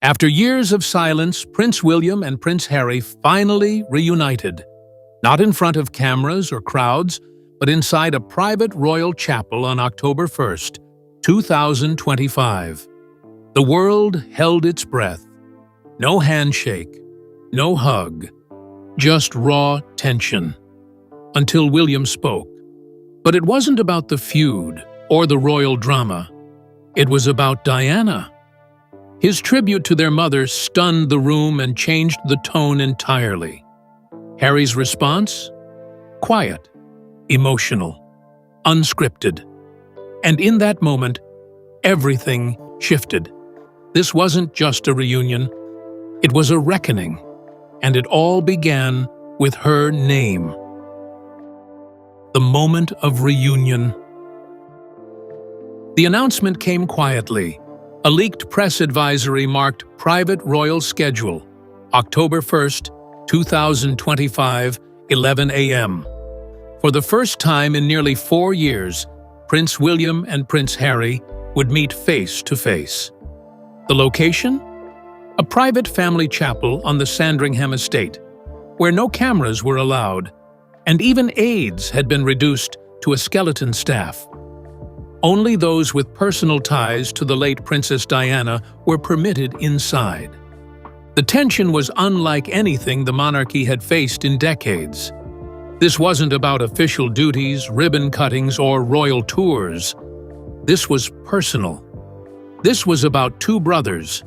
After years of silence, Prince William and Prince Harry finally reunited. Not in front of cameras or crowds, but inside a private royal chapel on October 1st, 2025. The world held its breath. No handshake, no hug, just raw tension. Until William spoke. But it wasn't about the feud or the royal drama. It was about Diana. His tribute to their mother stunned the room and changed the tone entirely. Harry's response? Quiet, emotional, unscripted. And in that moment, everything shifted. This wasn't just a reunion. It was a reckoning. And it all began with her name. The moment of reunion. The announcement came quietly. A leaked press advisory marked Private Royal Schedule, October 1st, 2025, 11 a.m. For the first time in nearly 4 years, Prince William and Prince Harry would meet face to face. The location? A private family chapel on the Sandringham estate, where no cameras were allowed, and even aides had been reduced to a skeleton staff. Only those with personal ties to the late Princess Diana were permitted inside. The tension was unlike anything the monarchy had faced in decades. This wasn't about official duties, ribbon cuttings, or royal tours. This was personal. This was about two brothers,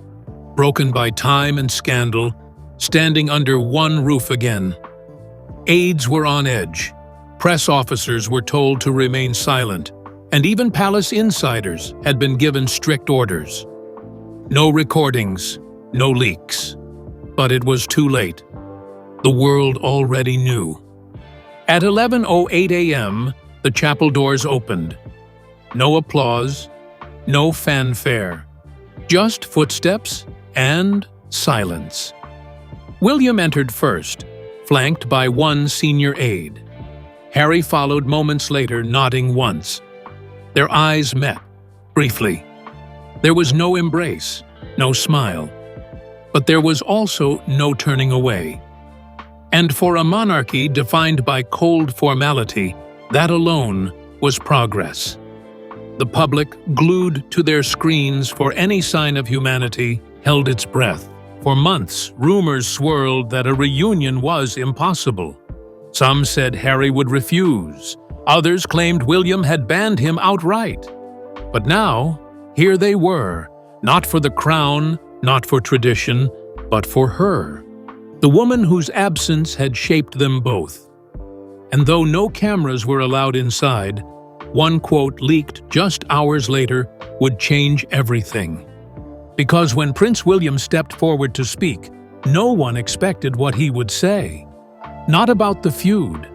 broken by time and scandal, standing under one roof again. Aides were on edge, press officers were told to remain silent, and even palace insiders had been given strict orders. No recordings, no leaks. But it was too late. The world already knew. At 11:08 a.m., the chapel doors opened. No applause, no fanfare, just footsteps and silence. William entered first, flanked by one senior aide. Harry followed moments later, nodding once. Their eyes met, briefly. There was no embrace, no smile. But there was also no turning away. And for a monarchy defined by cold formality, that alone was progress. The public, glued to their screens for any sign of humanity, held its breath. For months, rumors swirled that a reunion was impossible. Some said Harry would refuse. Others claimed William had banned him outright. But now, here they were, not for the crown, not for tradition, but for her, the woman whose absence had shaped them both. And though no cameras were allowed inside, one quote leaked just hours later would change everything. Because when Prince William stepped forward to speak, no one expected what he would say. Not about the feud,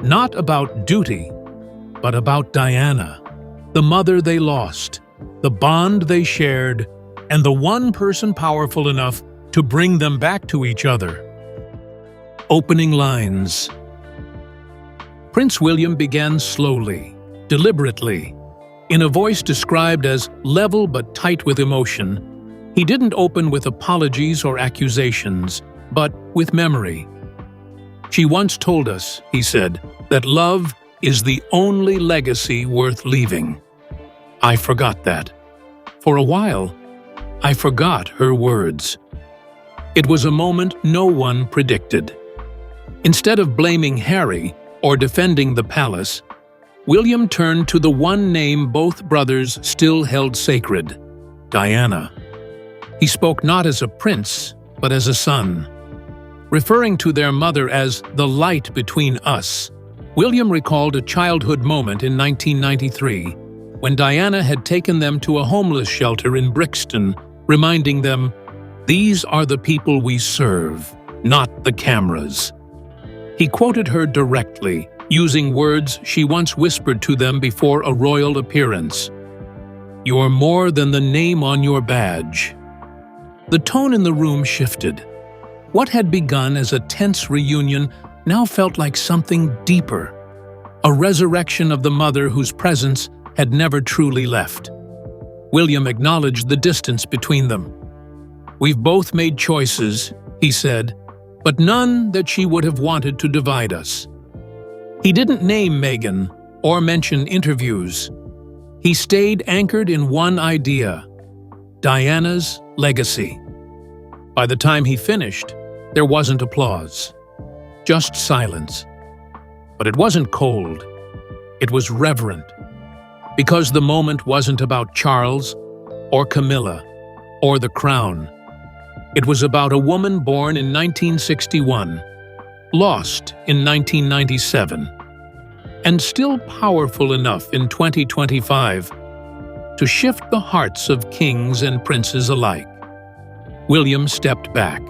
not about duty, but about Diana, the mother they lost, the bond they shared, and the one person powerful enough to bring them back to each other. Opening lines. Prince William began slowly, deliberately. In a voice described as level but tight with emotion, he didn't open with apologies or accusations, but with memory. She once told us, he said, that love is the only legacy worth leaving. I forgot that. For a while, I forgot her words. It was a moment no one predicted. Instead of blaming Harry or defending the palace, William turned to the one name both brothers still held sacred, Diana. He spoke not as a prince, but as a son. Referring to their mother as the light between us, William recalled a childhood moment in 1993 when Diana had taken them to a homeless shelter in Brixton, reminding them, "These are the people we serve, not the cameras." He quoted her directly, using words she once whispered to them before a royal appearance. "You're more than the name on your badge." The tone in the room shifted. What had begun as a tense reunion now felt like something deeper, a resurrection of the mother whose presence had never truly left. William acknowledged the distance between them. "We've both made choices," he said, "but none that she would have wanted to divide us." He didn't name Meghan or mention interviews. He stayed anchored in one idea: Diana's legacy. By the time he finished, there wasn't applause, just silence. But it wasn't cold. It was reverent, because the moment wasn't about Charles or Camilla or the crown. It was about a woman born in 1961, lost in 1997, and still powerful enough in 2025 to shift the hearts of kings and princes alike. William stepped back,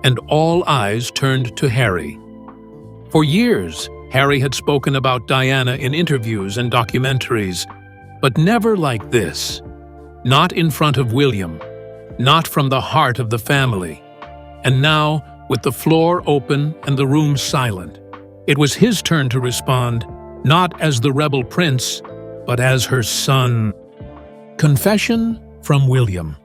and all eyes turned to Harry. For years, Harry had spoken about Diana in interviews and documentaries, but never like this. Not in front of William, not from the heart of the family. And now, with the floor open and the room silent, it was his turn to respond, not as the rebel prince, but as her son. Confession from William.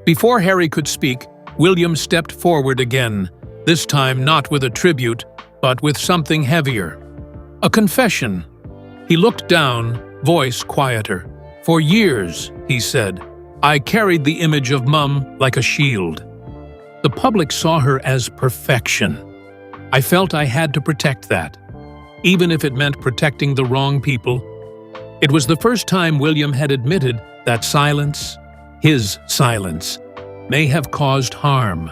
Before Harry could speak, William stepped forward again, this time not with a tribute, but with something heavier. A confession. He looked down, voice quieter. "For years," he said, "I carried the image of Mum like a shield. The public saw her as perfection. I felt I had to protect that, even if it meant protecting the wrong people." It was the first time William had admitted that silence, his silence, may have caused harm.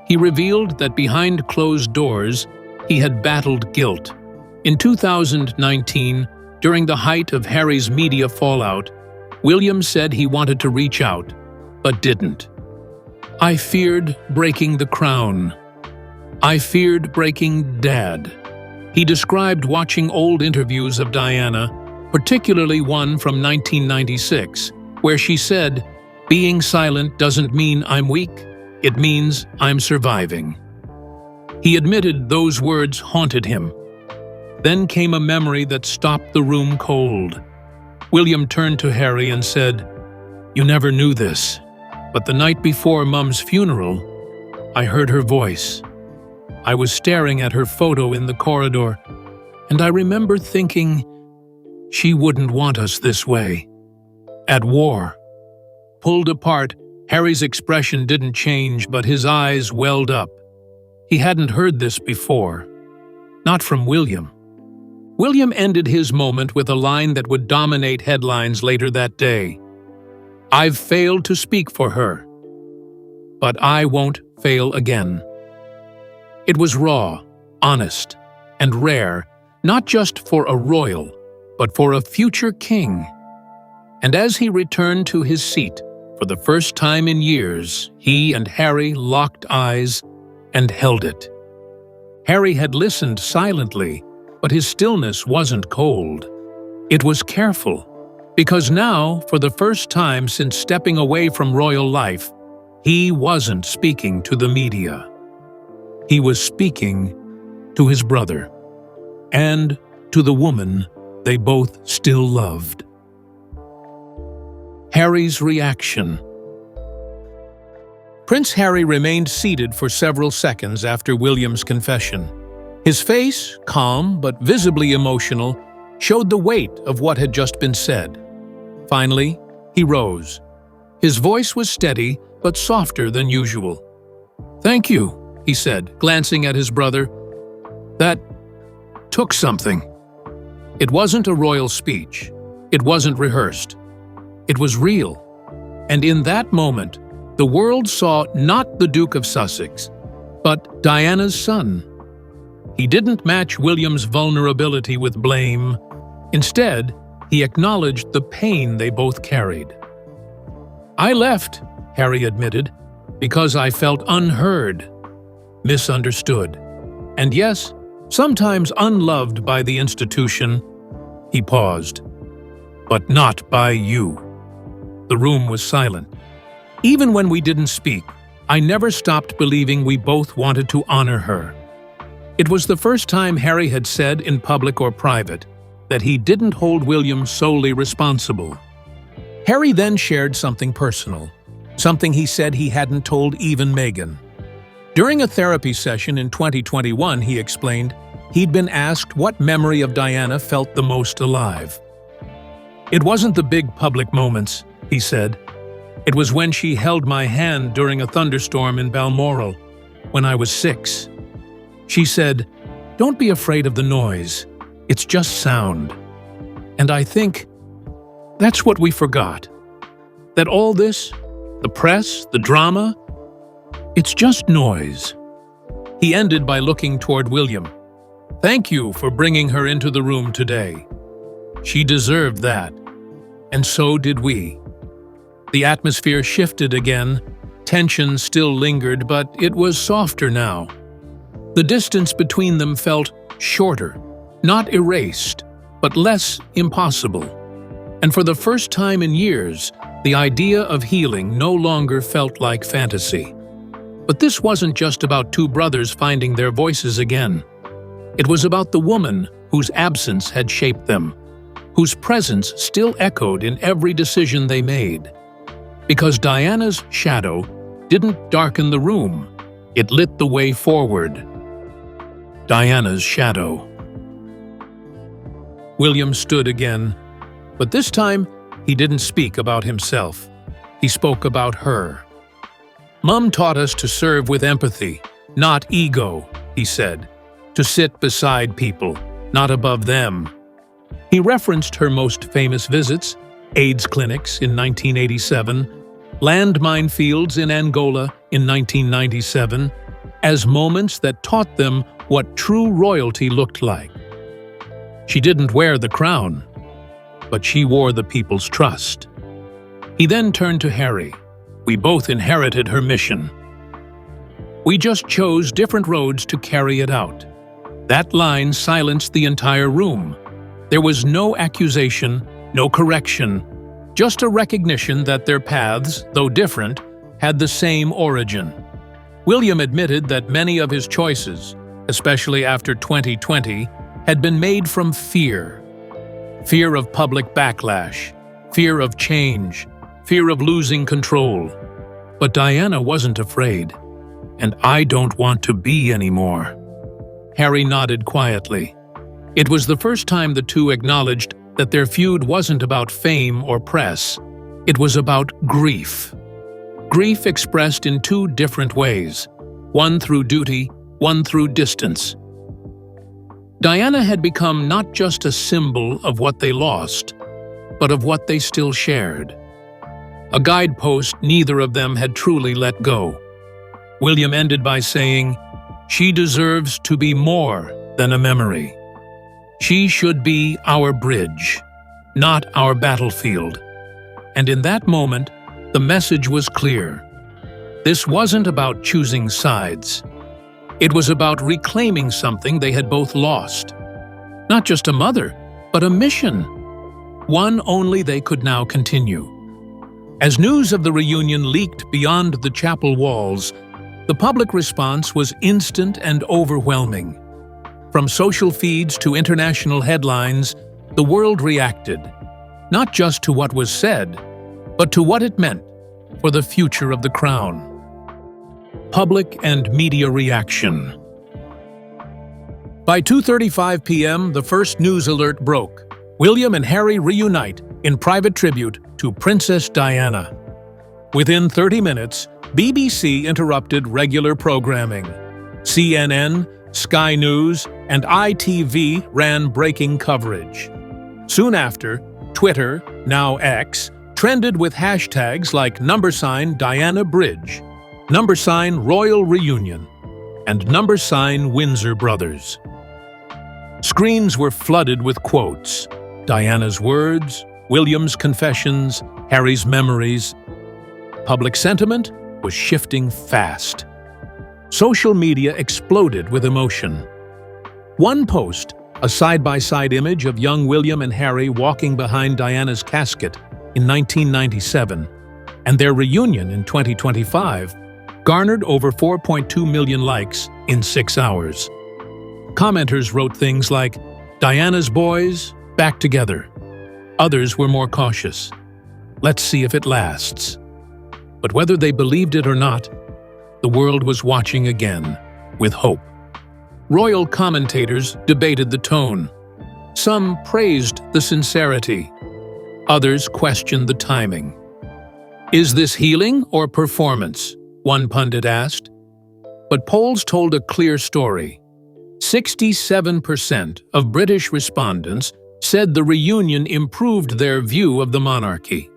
He revealed that behind closed doors, he had battled guilt. In 2019, during the height of Harry's media fallout, William said he wanted to reach out, but didn't. "I feared breaking the crown. I feared breaking Dad." He described watching old interviews of Diana, particularly one from 1996, where she said, "Being silent doesn't mean I'm weak, it means I'm surviving." He admitted those words haunted him. Then came a memory that stopped the room cold. William turned to Harry and said, "You never knew this, but the night before Mum's funeral, I heard her voice. I was staring at her photo in the corridor, and I remember thinking, she wouldn't want us this way. At war." Pulled apart, Harry's expression didn't change, but his eyes welled up. He hadn't heard this before. Not from William. William ended his moment with a line that would dominate headlines later that day. "I've failed to speak for her, but I won't fail again." It was raw, honest, and rare, not just for a royal, but for a future king. And as he returned to his seat, for the first time in years, he and Harry locked eyes and held it. Harry had listened silently, but his stillness wasn't cold. It was careful, because now, for the first time since stepping away from royal life, he wasn't speaking to the media. He was speaking to his brother, and to the woman they both still loved. Harry's reaction. Prince Harry remained seated for several seconds after William's confession. His face, calm but visibly emotional, showed the weight of what had just been said. Finally, he rose. His voice was steady but softer than usual. "Thank you," he said, glancing at his brother. "That took something." It wasn't a royal speech. It wasn't rehearsed. It was real. And in that moment, the world saw not the Duke of Sussex, but Diana's son. He didn't match William's vulnerability with blame. Instead, he acknowledged the pain they both carried. "I left," Harry admitted, "because I felt unheard, misunderstood, and yes, sometimes unloved by the institution." He paused. "But not by you." The room was silent. "Even when we didn't speak, I never stopped believing we both wanted to honor her." It was the first time Harry had said, in public or private, that he didn't hold William solely responsible. Harry then shared something personal. something he said he hadn't told even Meghan. During a therapy session in 2021, he explained he'd been asked what memory of Diana felt the most alive. "It wasn't the big public moments," he said. "It was when she held my hand during a thunderstorm in Balmoral, when I was 6. She said, 'Don't be afraid of the noise. It's just sound.' And I think that's what we forgot. That all this, the press, the drama, it's just noise." He ended by looking toward William. "Thank you for bringing her into the room today. She deserved that, and so did we." The atmosphere shifted again. Tension still lingered, but it was softer now. The distance between them felt shorter, not erased, but less impossible. And for the first time in years, the idea of healing no longer felt like fantasy. But this wasn't just about two brothers finding their voices again. It was about the woman whose absence had shaped them, whose presence still echoed in every decision they made. Because Diana's shadow didn't darken the room, it lit the way forward. Diana's shadow. William stood again, but this time he didn't speak about himself. He spoke about her. "Mum taught us to serve with empathy, not ego," he said. "To sit beside people, not above them." He referenced her most famous visits, AIDS clinics in 1987, landmine fields in Angola in 1997, as moments that taught them what true royalty looked like. She didn't wear the crown, but she wore the people's trust. He then turned to Harry. "We both inherited her mission. We just chose different roads to carry it out." That line silenced the entire room. There was no accusation, no correction, just a recognition that their paths, though different, had the same origin. William admitted that many of his choices, especially after 2020, had been made from fear. Fear of public backlash, fear of change, fear of losing control. But Diana wasn't afraid, and I don't want to be anymore. Harry nodded quietly. It was the first time the two acknowledged that their feud wasn't about fame or press. It was about grief. Grief expressed in two different ways, one through duty, one through distance. Diana had become not just a symbol of what they lost, but of what they still shared. A guidepost neither of them had truly let go. William ended by saying, "She deserves to be more than a memory. She should be our bridge, not our battlefield." And in that moment, the message was clear. This wasn't about choosing sides. It was about reclaiming something they had both lost. Not just a mother, but a mission. One only they could now continue. As news of the reunion leaked beyond the chapel walls, the public response was instant and overwhelming. From social feeds to international headlines, the world reacted, not just to what was said, but to what it meant for the future of the crown. Public and media reaction. By 2:35 p.m., the first news alert broke. William and Harry reunite in private tribute to Princess Diana. Within 30 minutes, BBC interrupted regular programming. CNN, Sky News, and ITV ran breaking coverage. Soon after, Twitter, now X, trended with hashtags like #Diana Bridge, #Royal Reunion, and #Windsor Brothers. Screens were flooded with quotes: Diana's words, William's confessions, Harry's memories. Public sentiment was shifting fast. Social media exploded with emotion. One post, a side-by-side image of young William and Harry walking behind Diana's casket in 1997, and their reunion in 2025, garnered over 4.2 million likes in 6 hours. Commenters wrote things like, "Diana's boys, back together." Others were more cautious. "Let's see if it lasts." But whether they believed it or not, the world was watching again, with hope. Royal commentators debated the tone. Some praised the sincerity. Others questioned the timing. "Is this healing or performance?" one pundit asked. But polls told a clear story. 67% of British respondents said the reunion improved their view of the monarchy.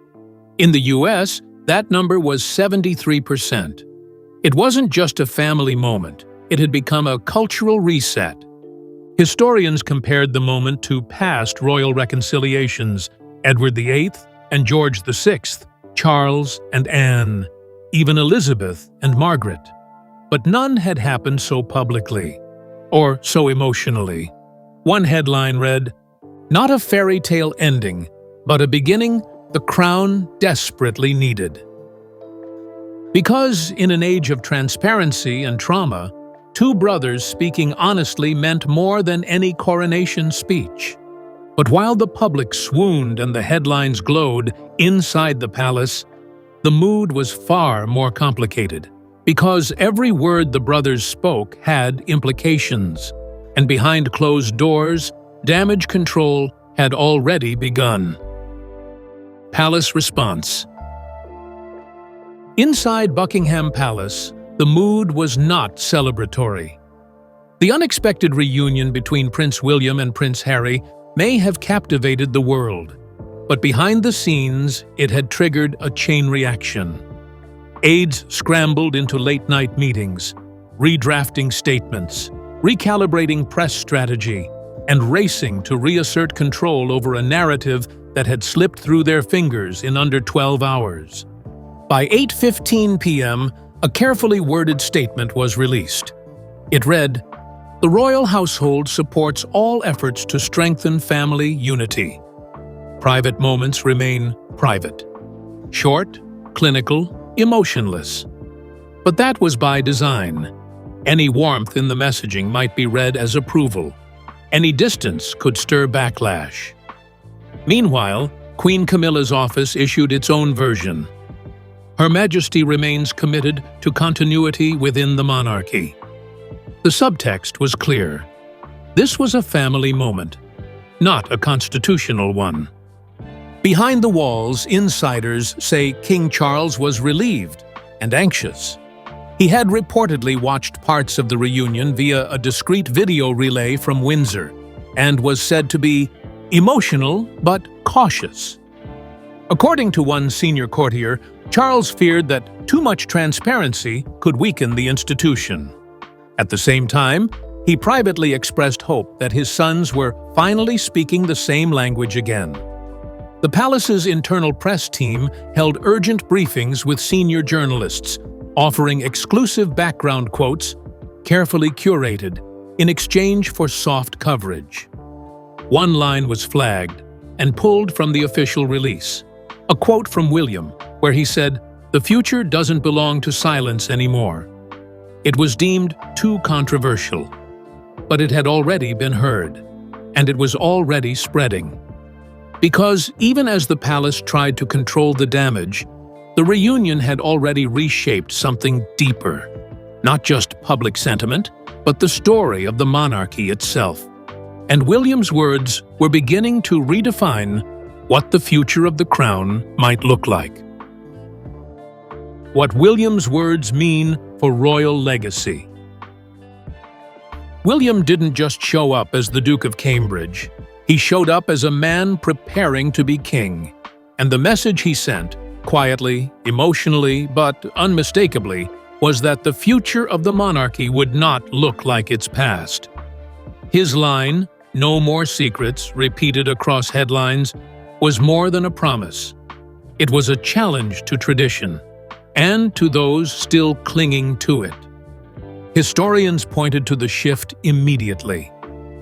In the US, that number was 73%. It wasn't just a family moment, it had become a cultural reset. Historians compared the moment to past royal reconciliations, Edward VIII and George VI, Charles and Anne, even Elizabeth and Margaret. But none had happened so publicly, or so emotionally. One headline read, "Not a fairy tale ending, but a beginning the crown desperately needed." Because in an age of transparency and trauma, two brothers speaking honestly meant more than any coronation speech. But while the public swooned and the headlines glowed inside the palace, the mood was far more complicated. Because every word the brothers spoke had implications, and behind closed doors, damage control had already begun. Palace response. Inside Buckingham Palace, the mood was not celebratory. The unexpected reunion between Prince William and Prince Harry may have captivated the world, but behind the scenes, it had triggered a chain reaction. Aides scrambled into late-night meetings, redrafting statements, recalibrating press strategy, and racing to reassert control over a narrative that had slipped through their fingers in under 12 hours. By 8:15 p.m., a carefully worded statement was released. It read, "The royal household supports all efforts to strengthen family unity. Private moments remain private. Short, clinical, emotionless." But that was by design. Any warmth in the messaging might be read as approval. Any distance could stir backlash. Meanwhile, Queen Camilla's office issued its own version. Her Majesty remains committed to continuity within the monarchy. The subtext was clear. This was a family moment, not a constitutional one. Behind the walls, insiders say King Charles was relieved and anxious. He had reportedly watched parts of the reunion via a discreet video relay from Windsor and was said to be emotional but cautious. According to one senior courtier, Charles feared that too much transparency could weaken the institution. At the same time, he privately expressed hope that his sons were finally speaking the same language again. The palace's internal press team held urgent briefings with senior journalists, offering exclusive background quotes, carefully curated, in exchange for soft coverage. One line was flagged and pulled from the official release. A quote from William, where he said, "The future doesn't belong to silence anymore." It was deemed too controversial, but it had already been heard, and it was already spreading. Because even as the palace tried to control the damage, the reunion had already reshaped something deeper. Not just public sentiment, but the story of the monarchy itself. And William's words were beginning to redefine what the future of the crown might look like. What William's words mean for royal legacy. William didn't just show up as the Duke of Cambridge. He showed up as a man preparing to be king. And the message he sent, quietly, emotionally, but unmistakably, was that the future of the monarchy would not look like its past. His line, "No more secrets," repeated across headlines, was more than a promise. It was a challenge to tradition, and to those still clinging to it. Historians pointed to the shift immediately.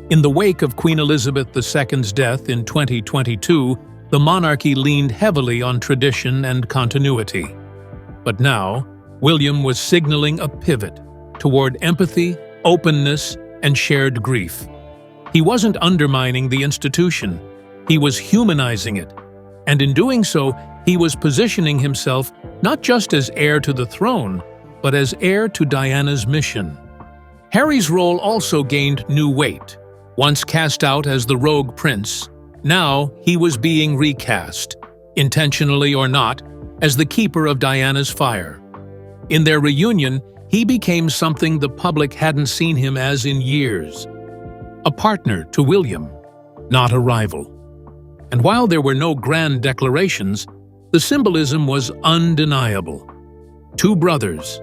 In the wake of Queen Elizabeth II's death in 2022, the monarchy leaned heavily on tradition and continuity. But now, William was signaling a pivot toward empathy, openness, and shared grief. He wasn't undermining the institution, he was humanizing it. And in doing so, He was positioning himself not just as heir to the throne, but as heir to Diana's mission. Harry's role also gained new weight. Once cast out as the rogue prince, now he was being recast, intentionally or not, as the keeper of Diana's fire. In their reunion, he became something the public hadn't seen him as in years. A partner to William, not a rival. And while there were no grand declarations, the symbolism was undeniable. Two brothers,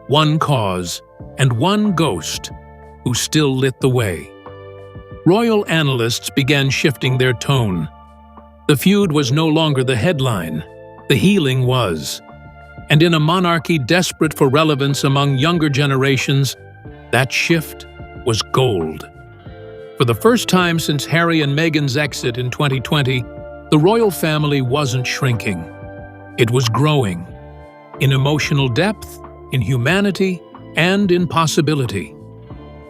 one cause, and one ghost who still lit the way. Royal analysts began shifting their tone. The feud was no longer the headline, the healing was. And in a monarchy desperate for relevance among younger generations, that shift was gold. For the first time since Harry and Meghan's exit in 2020, the royal family wasn't shrinking. It was growing, in emotional depth, in humanity, and in possibility.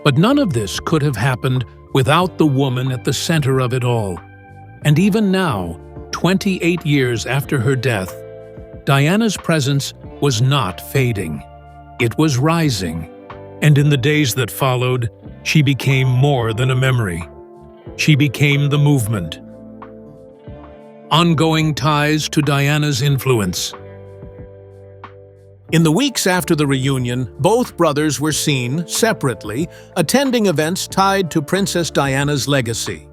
But none of this could have happened without the woman at the center of it all. And even now, 28 years after her death, Diana's presence was not fading. It was rising. And in the days that followed, she became more than a memory. She became the movement. Ongoing ties to Diana's influence. In the weeks after the reunion, both brothers were seen, separately, attending events tied to Princess Diana's legacy.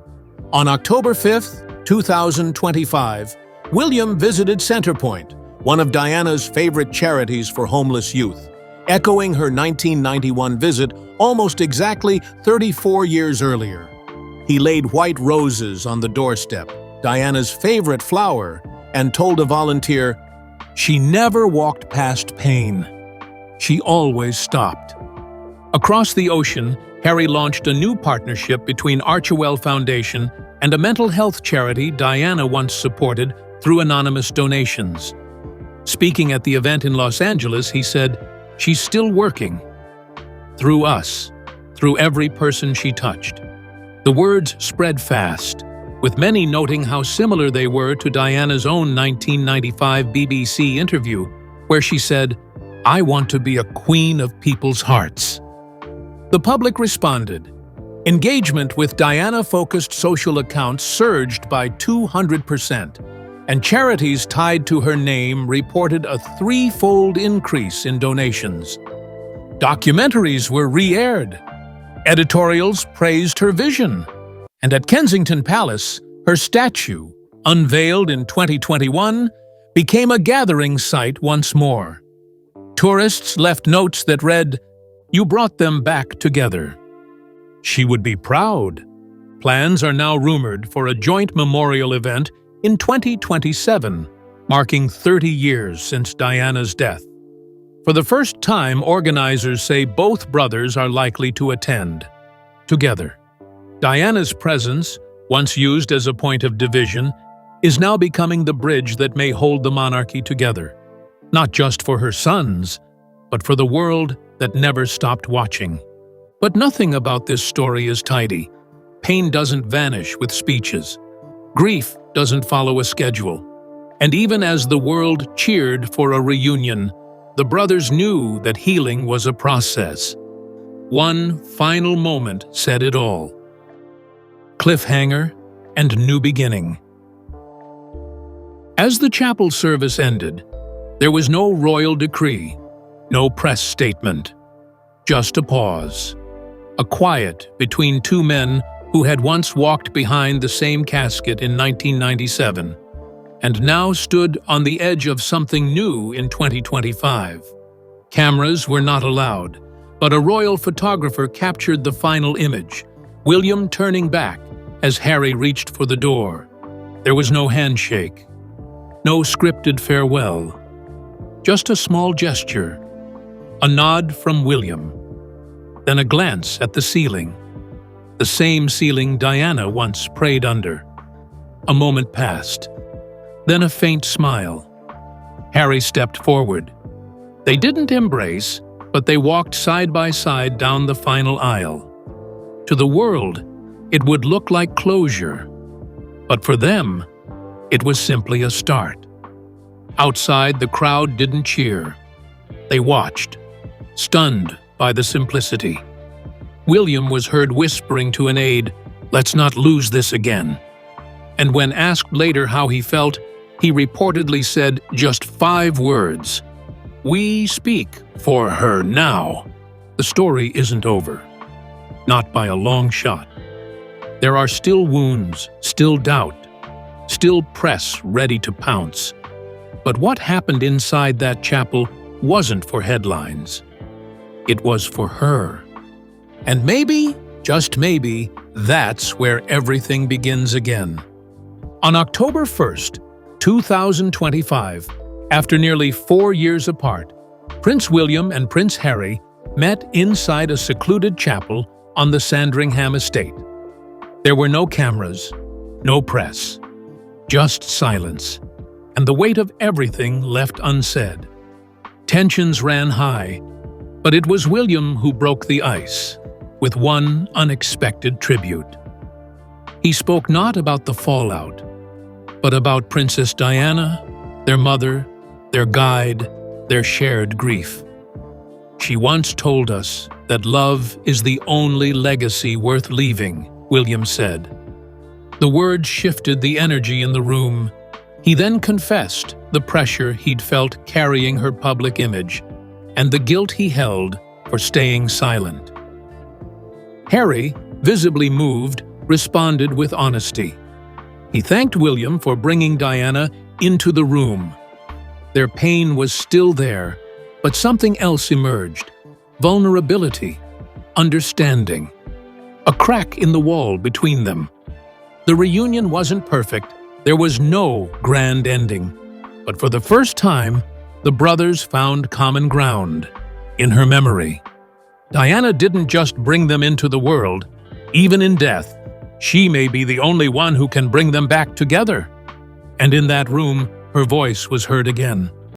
On October 5, 2025, William visited Centrepoint, one of Diana's favorite charities for homeless youth, echoing her 1991 visit almost exactly 34 years earlier. He laid white roses on the doorstep, Diana's favorite flower, and told a volunteer, "She never walked past pain. She always stopped." Across the ocean, Harry launched a new partnership between Archewell Foundation and a mental health charity Diana once supported through anonymous donations. Speaking at the event in Los Angeles, he said, "She's still working. Through us, through every person she touched." The words spread fast, with many noting how similar they were to Diana's own 1995 BBC interview, where she said, "I want to be a queen of people's hearts." The public responded. Engagement with Diana-focused social accounts surged by 200%, and charities tied to her name reported a threefold increase in donations. Documentaries were re-aired. Editorials praised her vision. And at Kensington Palace, her statue, unveiled in 2021, became a gathering site once more. Tourists left notes that read, "You brought them back together." She would be proud. Plans are now rumored for a joint memorial event in 2027, marking 30 years since Diana's death. For the first time, organizers say both brothers are likely to attend, together. Diana's presence, once used as a point of division, is now becoming the bridge that may hold the monarchy together, not just for her sons, but for the world that never stopped watching. But nothing about this story is tidy. Pain doesn't vanish with speeches. Grief doesn't follow a schedule. And even as the world cheered for a reunion, the brothers knew that healing was a process. One final moment said it all. Cliffhanger and new beginning. As the chapel service ended, there was no royal decree, no press statement, just a pause, a quiet between two men who had once walked behind the same casket in 1997 and now stood on the edge of something new in 2025. Cameras were not allowed, but a royal photographer captured the final image, William turning back as Harry reached for the door. There was no handshake, no scripted farewell, just a small gesture, a nod from William, then a glance at the ceiling, the same ceiling Diana once prayed under. A moment passed, then a faint smile. Harry stepped forward. They didn't embrace, but they walked side by side down the final aisle. To the world, it would look like closure, but for them, it was simply a start. Outside, the crowd didn't cheer. They watched, stunned by the simplicity. William was heard whispering to an aide, "Let's not lose this again." And when asked later how he felt, he reportedly said just 5 words: "We speak for her now." The story isn't over. Not by a long shot. There are still wounds, still doubt, still press ready to pounce. But what happened inside that chapel wasn't for headlines. It was for her. And maybe, just maybe, that's where everything begins again. On October 1st, 2025, after nearly 4 years apart, Prince William and Prince Harry met inside a secluded chapel on the Sandringham estate. There were no cameras, no press, just silence, and the weight of everything left unsaid. Tensions ran high, but it was William who broke the ice with one unexpected tribute. He spoke not about the fallout, but about Princess Diana, their mother, their guide, their shared grief. She once told us that love is the only legacy worth leaving, William said. The words shifted the energy in the room. He then confessed the pressure he'd felt carrying her public image and the guilt he held for staying silent. Harry, visibly moved, responded with honesty. He thanked William for bringing Diana into the room. Their pain was still there, but something else emerged: vulnerability, understanding, a crack in the wall between them. The reunion wasn't perfect. There was no grand ending. But for the first time, the brothers found common ground in her memory. Diana didn't just bring them into the world. Even in death, she may be the only one who can bring them back together. And in that room, her voice was heard again.